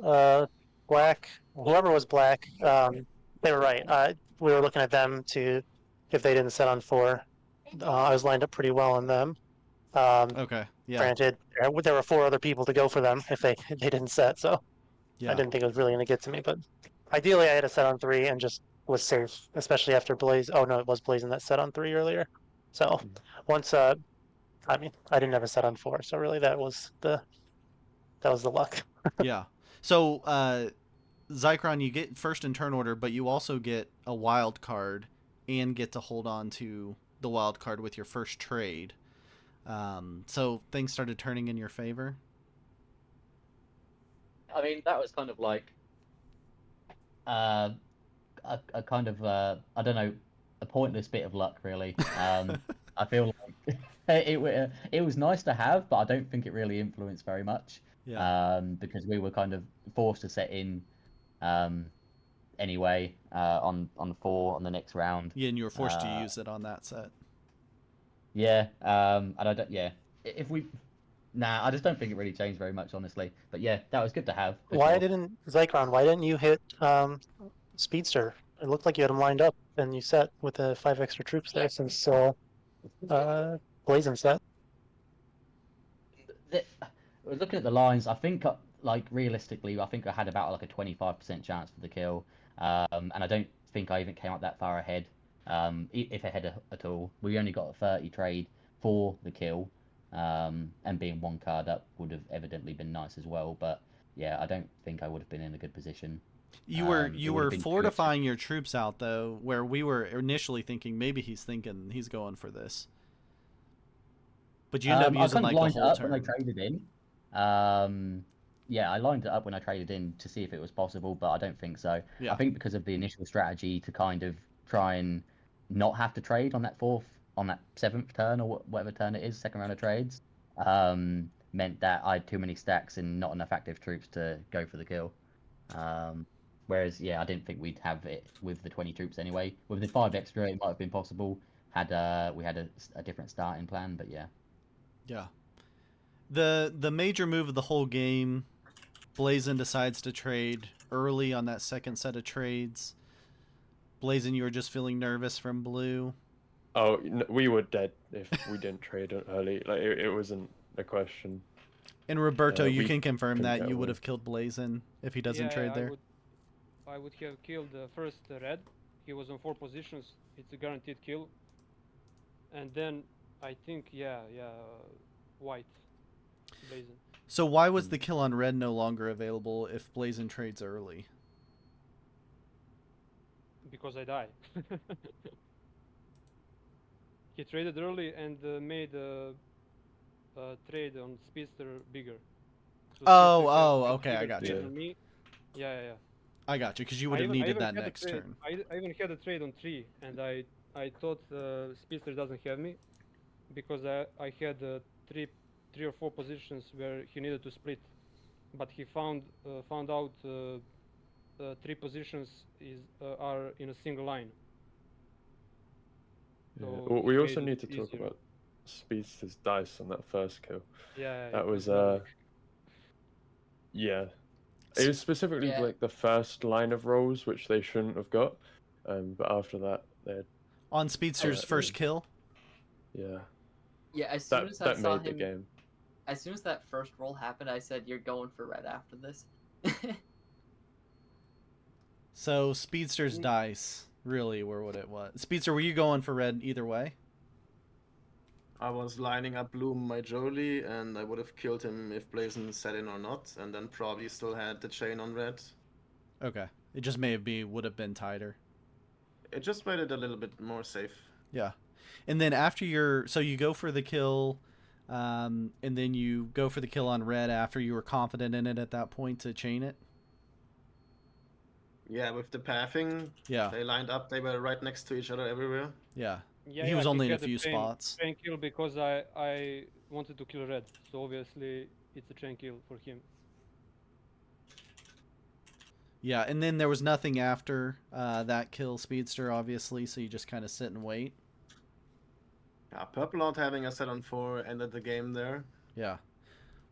black? Whoever was black, they were right. We were looking at them to if they didn't set on 4. I was lined up pretty well on them. Okay. Yeah. Granted, there were 4 other people to go for them if they didn't set, so I Yeah. didn't think it was really going to get to me. But ideally, I had a set on 3 and just was safe, especially after Blaze. Oh no, it was Blazin that set on 3 earlier. So once, I mean, I didn't have a set on 4, so really that was the luck. Yeah. So Zycron, you get first in turn order, but you also get a wild card and get to hold on to the wild card with your first trade. So things started turning in your favor. I mean, that was kind of like a kind of I don't know, a pointless bit of luck, really. I feel like it was nice to have, but I don't think it really influenced very much. Yeah. Because we were kind of forced to set in anyway on 4 on the next round. Yeah, and you were forced to use it on that set. Yeah, and I don't. Yeah, if we, nah, I just don't think it really changed very much, honestly. But yeah, that was good to have. For Why sure. didn't Zycron? Why didn't you hit Speedster? It looked like you had him lined up, and you set with the 5 extra troops there since Blazin set. Looking at the lines, I think like realistically, I think I had about like a 25% chance for the kill, and I don't think I even came up that far ahead, if ahead at all. We only got a 30 trade for the kill, and being 1 card up would have evidently been nice as well. But yeah, I don't think I would have been in a good position. You were It would have been fortifying your troops out though, where we were initially thinking maybe he's going for this. But you end up I using kind of like the lined it whole up when I turn. traded in. Yeah, I lined it up when I traded in to see if it was possible, but I don't think so. Yeah. I think because of the initial strategy to kind of try and not have to trade on that 7th turn or whatever turn it is, second round of trades, meant that I had too many stacks and not enough active troops to go for the kill. Whereas, yeah, I didn't think we'd have it with the 20 troops anyway. With the 5 extra, it might have been possible had we had a different starting plan, but yeah. Yeah. The major move of the whole game, Blazin decides to trade early on that second set of trades. Blazin, you were just feeling nervous from blue. Oh, we were dead if we didn't trade it early. Like it wasn't a question. And Roberto, you we can confirm couldn't that get you would away. have killed Blazin if he doesn't Yeah, trade there. I would have killed first Red. He was on 4 positions. It's a guaranteed kill. And then I think White, Blazin. So why was the kill on Red no longer available if Blazin trades early? Because I die. He traded early and made a trade on Speedster bigger. So Oh, Speedster had okay, I bigger got trade you. than me. Yeah. I got you, because you would I have even needed that had a next trade. turn. I even had a trade on 3, and I thought Speedster doesn't have me because I had 3 or 4 positions where he needed to split, but he found out 3 positions are in a single line. Yeah. So Well, he we also made need to it talk easier. about Speedster's dice on that first kill. Yeah, That it was lovely. yeah. It was specifically Yeah. like the first line of rolls which they shouldn't have got, but after that they On Speedster's first kill? yeah. Yeah, as soon as I That saw made the him, game. as soon as that first roll happened, I said, "You're going for red after this." So Speedster's dice really were what it was. Speedster, were you going for Red either way? I was lining up Bloom my Jolie, and I would have killed him if Blazin set in or not, and then probably still had the chain on red. Okay. It just would have been tighter. It just made it a little bit more safe. Yeah. And then after so you go for the kill, and then you go for the kill on red after you were confident in it at that point to chain it? Yeah, with the pathing, Yeah. they lined up. They were right next to each other everywhere. Yeah. Yeah, He was only in a had the few spots. chain kill because I wanted to kill red, so obviously it's a chain kill for him. Yeah, and then there was nothing after that kill, Speedster, obviously, so you just kind of sit and wait. Yeah, purple not having a set on 4 ended the game there. Yeah.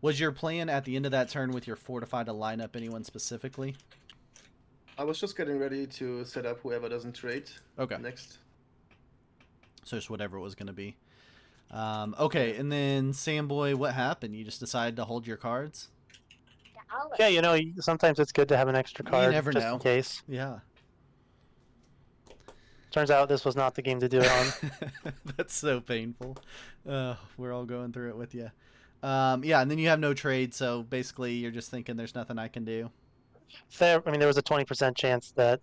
Was your plan at the end of that turn with your fortify to line up anyone specifically? I was just getting ready to set up whoever doesn't trade next. So just whatever it was going to be. Okay, and then Samboy, what happened? You just decided to hold your cards? Yeah, you know, sometimes it's good to have an extra card You never just know. in case. Yeah. Turns out this was not the game to do it on. That's so painful. We're all going through it with you. Yeah, and then you have no trade, so basically you're just thinking there's nothing I can do. There was a 20% chance that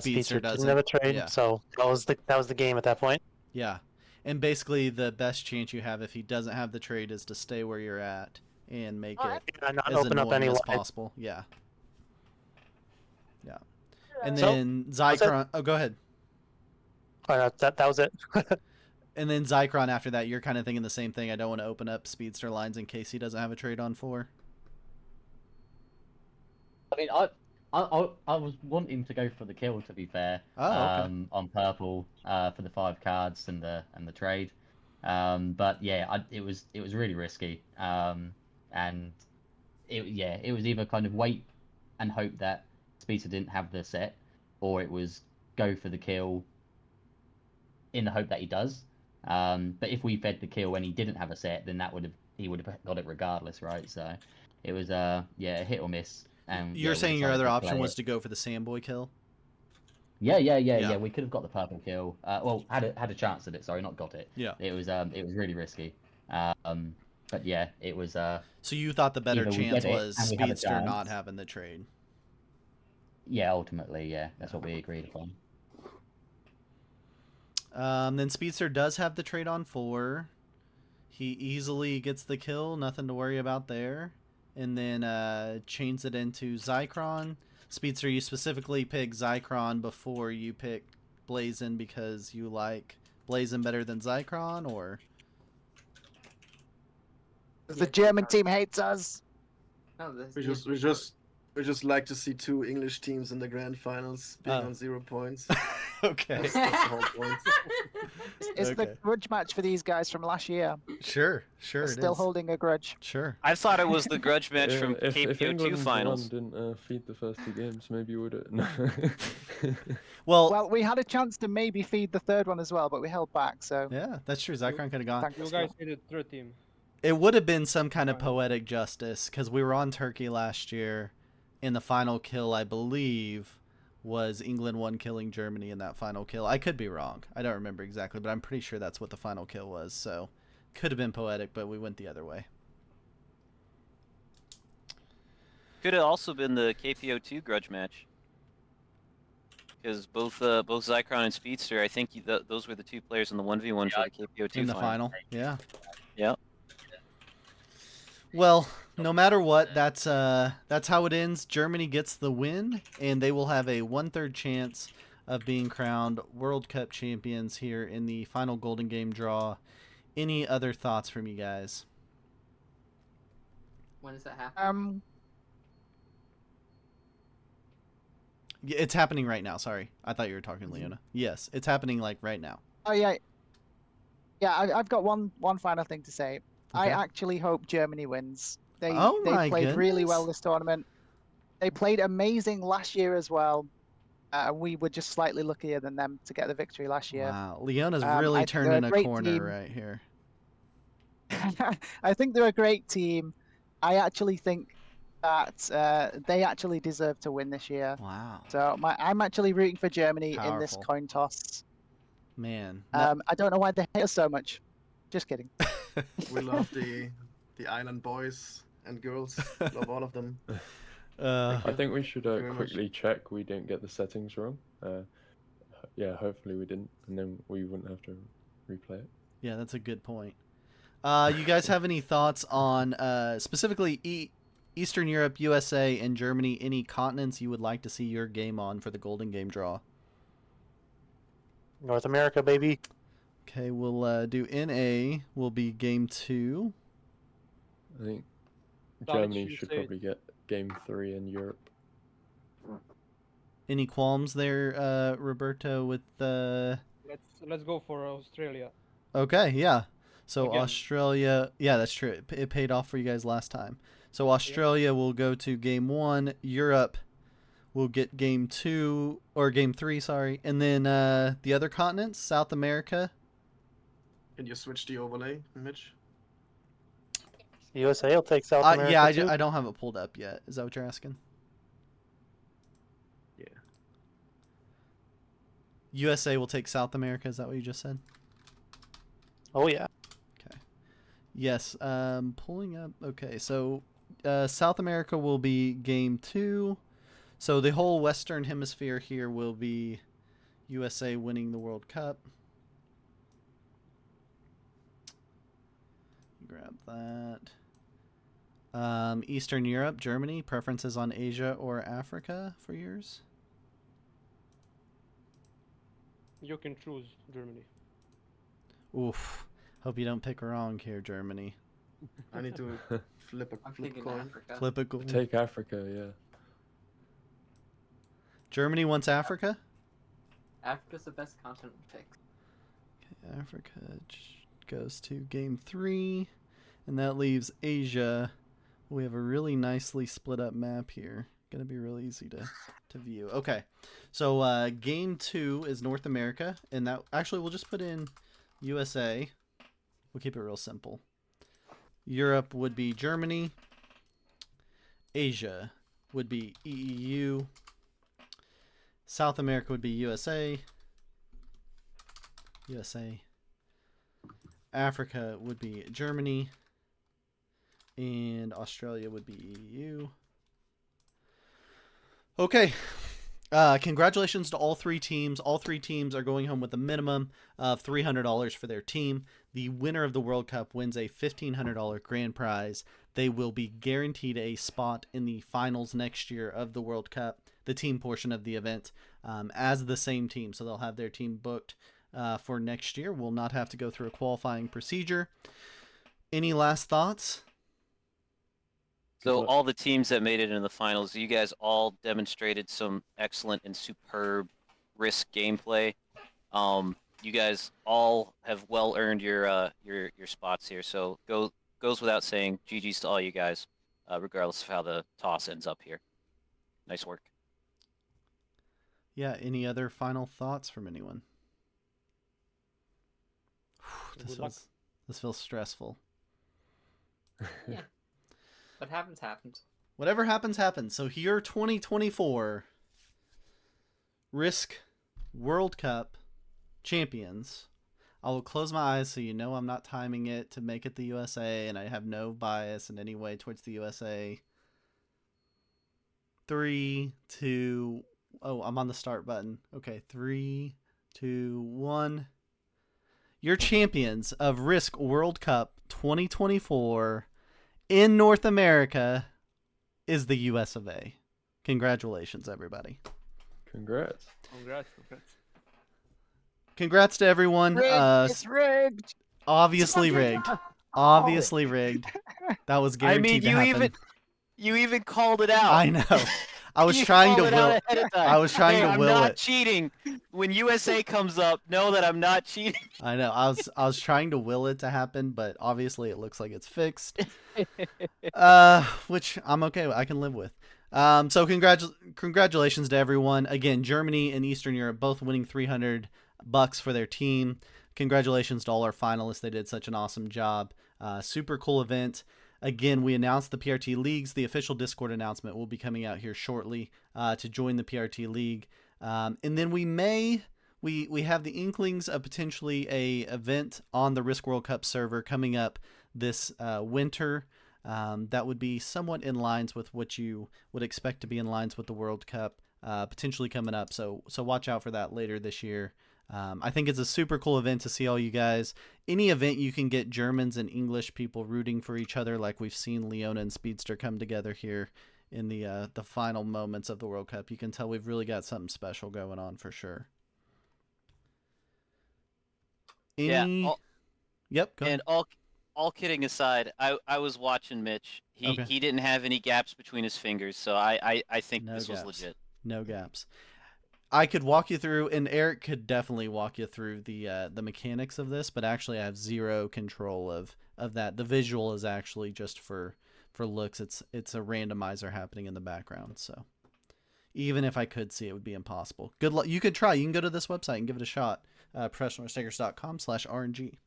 Speedster didn't have a trade, yeah. so that was the game at that point. Yeah, and basically the best chance you have if he doesn't have the trade is to stay where you're at and make it not as open up annoying any as line. possible. Yeah. Yeah. And then Zycron. Oh, go ahead. That was it. And then Zycron after that, you're kind of thinking the same thing. I don't want to open up Speedster lines in case he doesn't have a trade on 4. I mean, I was wanting to go for the kill, to be fair. Oh, okay. On purple for the 5 cards and the trade. But yeah, it was really risky. And it was either kind of wait and hope that Speedster didn't have the set, or it was go for the kill in the hope that he does. But if we fed the kill when he didn't have a set, then he would have got it regardless, right? So it was a hit or miss. And You're saying your decided other to option play was it. to go for the Samboy kill? Yeah. We could have got the purple kill. Well, had a chance at it. Sorry, not got it. Yeah. It was really risky. But yeah, it was. So you thought the better either we chance get it was and we have a Speedster not chance. having the trade? Yeah, ultimately, yeah, that's what we agreed upon. Then Speedster does have the trade on 4. He easily gets the kill, nothing to worry about there. And then chains it into Zycron. Speedster, you specifically pick Zycron before you pick Blazin because you like Blazin better than Zycron, or? The German team hates us. No, We just like to see 2 English teams in the grand finals being on 0 points. Okay. That's the whole point. It's the grudge match for these guys from last year. Sure, They're it still is. holding a grudge. Sure. I thought it was the grudge match Yeah, from if KPO2 England finals. didn't feed the first 2 games, maybe you would have. Well, we had a chance to maybe feed the third one as well, but we held back. So yeah, that's true. Zycron could have gone. thank You us guys for needed third team. It would have been some kind of poetic justice because we were on Turkey last year, and the final kill, I believe, was England 1 killing Germany in that final kill. I could be wrong. I don't remember exactly, but I'm pretty sure that's what the final kill was. So could have been poetic, but we went the other way. Could have also been the KPO2 grudge match. Because both Zycron and Speedster, I think those were the 2 players in the 1v1 for the KPO2 in the final. Yeah. Yeah. Well, no matter what, that's how it ends. Germany gets the win, and they will have a 1/3 chance of being crowned World Cup champions here in the final Golden Game draw. Any other thoughts from you guys? When does that happen? It's happening right now. Sorry, I thought you were talking to Leona. Yes, it's happening like right now. Oh yeah, I've got one final thing to say. Okay. I actually hope Germany wins. They my played really well goodness. this tournament. They played amazing last year as well. We were just slightly luckier than them to get the victory last year. Wow, Leona's I really think they're turning a a great corner team. right here. I think they're a great team. I actually think that they actually deserve to win this year. Wow, So I'm actually rooting for Germany in this Powerful. coin toss. man. I don't know why they hate us so much. Just kidding. We love the island boys and girls. Love all of them. I think we should you very much. quickly check we didn't get the settings wrong. Yeah, hopefully we didn't, and then we wouldn't have to replay it. Yeah, that's a good point. You guys have any thoughts on specifically Eastern Europe, USA, and Germany? Any continents you would like to see your game on for the Golden Game draw? North America, baby. Okay, we'll do NA. Will be game 2. I think David, Germany you should say- probably get game 3 in Europe. Any qualms there, Roberto? With Let's go for Australia. Okay, yeah. So Again. Australia, yeah, that's true. It paid off for you guys last time. So Australia will go to game 1. Europe will get game 2 or game 3, sorry, and then the other continents, South America. Can you switch the overlay, Mitch? USA will take South America Yeah, too. I don't have it pulled up yet. Is that what you're asking? Yeah. USA will take South America. Is that what you just said? Oh yeah. Okay. Yes. Pulling up. Okay. So, South America will be game 2. So the whole Western Hemisphere here will be USA winning the World Cup. Grab that. Eastern Europe, Germany. Preferences on Asia or Africa for yours? You can choose Germany. Oof. Hope you don't pick wrong here, Germany. I need to flip I'm a flip thinking coin. Africa. Flip it. Take Africa, yeah. Germany wants Africa? Africa's the best continent to pick. Okay, Africa goes to game 3. And that leaves Asia. We have a really nicely split up map here. Gonna be really easy to view. Okay. So game 2 is North America. And that actually we'll just put in USA. We'll keep it real simple. Europe would be Germany. Asia would be EU. South America would be USA. Africa would be Germany. And Australia would be EU. Okay. Congratulations to all 3 teams. All 3 teams are going home with a minimum of $300 for their team. The winner of the World Cup wins a $1,500 grand prize. They will be guaranteed a spot in the finals next year of the World Cup, the team portion of the event, as the same team. So they'll have their team booked for next year. Will not have to go through a qualifying procedure. Any last thoughts? So all the teams that made it into the finals, you guys all demonstrated some excellent and superb Risk gameplay. You guys all have well earned your spots here. So goes without saying, GG's to all you guys, regardless of how the toss ends up here. Nice work. Yeah. Any other final thoughts from anyone? Good luck. This feels stressful. Yeah. What happens, happens. Whatever happens, happens. So here, 2024 Risk World Cup champions. I will close my eyes so you know I'm not timing it to make it the USA, and I have no bias in any way towards the USA. 3, 2. Oh, I'm on the start button. Okay, 3, 2, 1. Your champions of Risk World Cup 2024 in North America is the US of A. Congratulations, everybody. Congrats. Congrats. Congrats to everyone. It's rigged. Obviously rigged. Obviously rigged. That was guaranteed to happen. you even called it out. I know. I was You trying to called it will out it. ahead of time. I was trying Hey, to I'm will not it. cheating. When USA comes up, know that I'm not cheating. I know. I was trying to will it to happen, but obviously it looks like it's fixed. Which I'm okay with. I can live with. So congratulations to everyone. Again, Germany and Eastern Europe both winning $300 for their team. Congratulations to all our finalists. They did such an awesome job. Super cool event. Again, we announced the PRT leagues. The official Discord announcement will be coming out here shortly to join the PRT league. And then we have the inklings of potentially a event on the Risk World Cup server coming up this winter. that would be somewhat in lines with what you would expect to be in lines with the World Cup potentially coming up. So watch out for that later this year. I think it's a super cool event to see all you guys. Any event you can get Germans and English people rooting for each other, like we've seen Leona and Speedster come together here in the final moments of the World Cup. You can tell we've really got something special going on for sure. Yep. Go ahead. And all kidding aside, I was watching Mitch. He didn't have any gaps between his fingers, so I think No this gaps. was legit. No gaps. I could walk you through, and Eric could definitely walk you through the mechanics of this, but actually I have zero control of that. The visual is actually just for looks. It's a randomizer happening in the background, so even if I could see it, would be impossible. Good luck. You could try. You can go to this website and give it a shot. professionalrisktakers.com/RNG.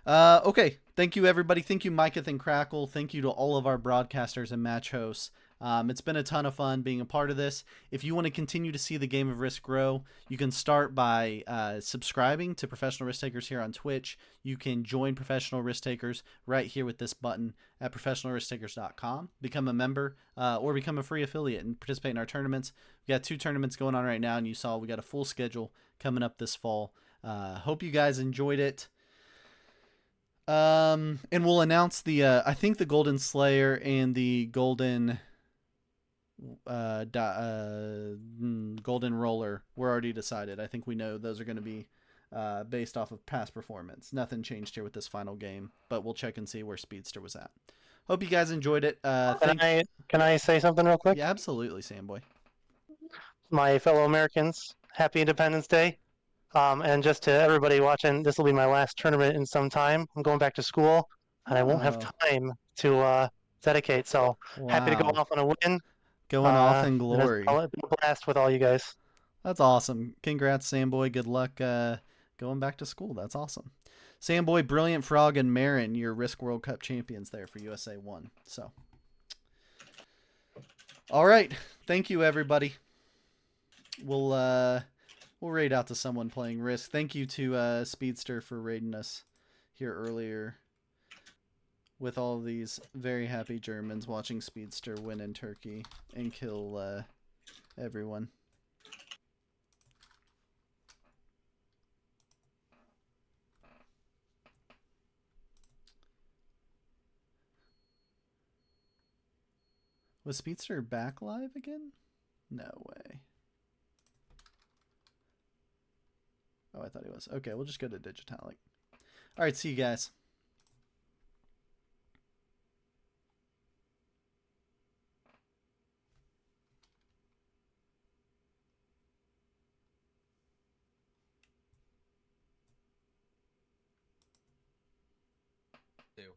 Okay. Thank you, everybody. Thank you, Micah and Crackle. Thank you to all of our broadcasters and match hosts. It's been a ton of fun being a part of this. If you want to continue to see the Game of Risk grow, you can start by subscribing to Professional Risk Takers here on Twitch. You can join Professional Risk Takers right here with this button at professionalrisktakers.com. Become a member or become a free affiliate and participate in our tournaments. We got 2 tournaments going on right now, and you saw we got a full schedule coming up this fall. Hope you guys enjoyed it. And we'll announce the I think the Golden Slayer and the Golden Golden Roller were already decided. I think we know those are going to be based off of past performance. Nothing changed here with this final game, but we'll check and see where Speedster was at. Hope you guys enjoyed it. Can I say something real quick? Yeah, absolutely, Samboy. My fellow Americans, happy Independence Day. And just to everybody watching, this will be my last tournament in some time. I'm going back to school, and I won't have time to dedicate. So happy to go off on a win. Going off in It's glory. been a blast with all you guys. That's awesome. Congrats, Samboy. Good luck going back to school. That's awesome. Samboy, Brilliant Frog, and Marin, your Risk World Cup champions there for USA 1. So, all right. Thank you, everybody. We'll raid out to someone playing Risk. Thank you to Speedster for raiding us here earlier with all of these very happy Germans watching Speedster win in Turkey and kill everyone. Was Speedster back live again? No way. Oh, I thought he was. Okay, we'll just go to Digitalic. All right, see you guys. Two.